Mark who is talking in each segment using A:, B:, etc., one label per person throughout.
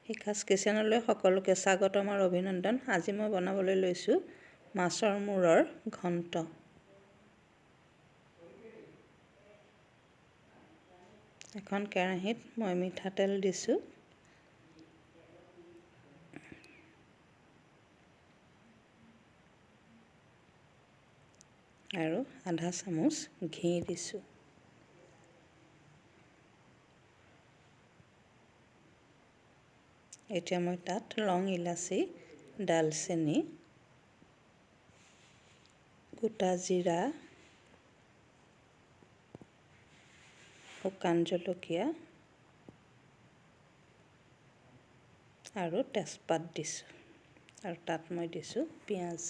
A: শিখাছ কিচেনলৈ সকলোকে স্বাগতম আৰু অভিনন্দন। আজি মই বনাবলৈ লৈছোঁ মাছৰ মূৰৰ ঘণ্ট। এখন কেৰাহীত মই মিঠাতেল দিছোঁ। আৰু আধা চামুচ ঘি দিছোঁ। এতিয়া মই তাত লং, ইলাচি, ডালচেনি, গোটা জিৰা, শুকান জলকীয়া আৰু তেজপাত দিছোঁ। আৰু তাত মই দিছোঁ পিঁয়াজ।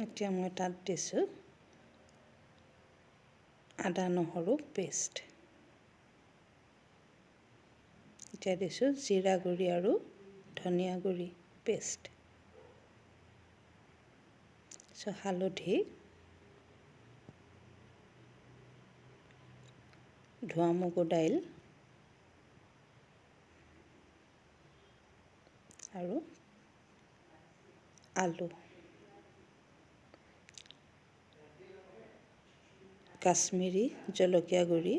A: এতিয়া মই তাত দিছোঁ আদা নহৰু পেষ্ট। এতিয়া দিছোঁ জিৰা গুড়ি আৰু ধনিয়া গুড়ি পেষ্ট। হালধি, ধোৱা মগু দাইল আৰু আলু, কাশ্মীৰী জলকীয়া গুড়ি,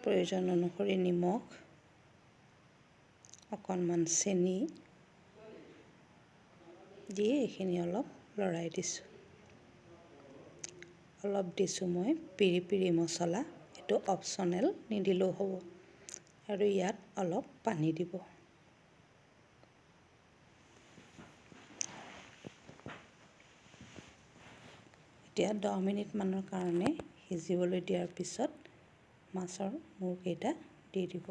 A: প্ৰয়োজন অনুসৰি নিমখ, অকণমান চেনি দি এইখিনি অলপ লৰাই দিছোঁ। অলপ দিছোঁ মই পিৰি পিৰি মছলা, এইটো অপশ্যনেল, নিদিলেও হ'ব। আৰু ইয়াত অলপ পানী দিব। এতিয়া 10 মিনিটমানৰ কাৰণে সিজিবলৈ দিয়াৰ পিছত মাছৰ মূৰকেইটা দি দিব।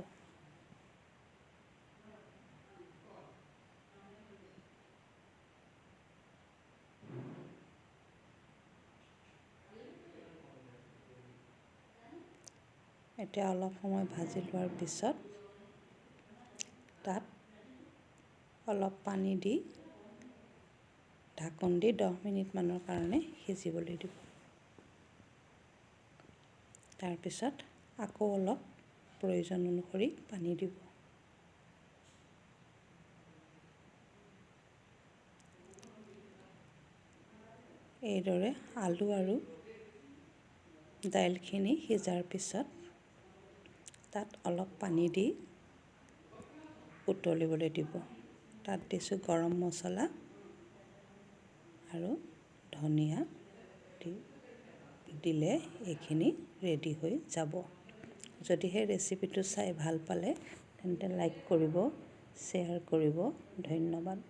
A: এতিয়া অলপ সময় ভাজি লোৱাৰ পিছত তাত অলপ পানী দি ঢাকন দি 10 মিনিটমানৰ কাৰণে সিজিবলৈ দিব। তাৰপিছত আকৌ অলপ প্ৰয়োজন অনুসৰি পানী দিব। এইদৰে আলু আৰু দাইলখিনি সিজাৰ পিছত তাত অলপ পানী দি উতলিবলৈ দিব। তাত দিছোঁ গৰম মছলা আৰু ধনিয়া দিলে এইখিনি ৰেডি হৈ যাব। যদিহে ৰেচিপিটো চাই ভাল পালে তেন্তে লাইক কৰিব, শ্বেয়াৰ কৰিব। ধন্যবাদ।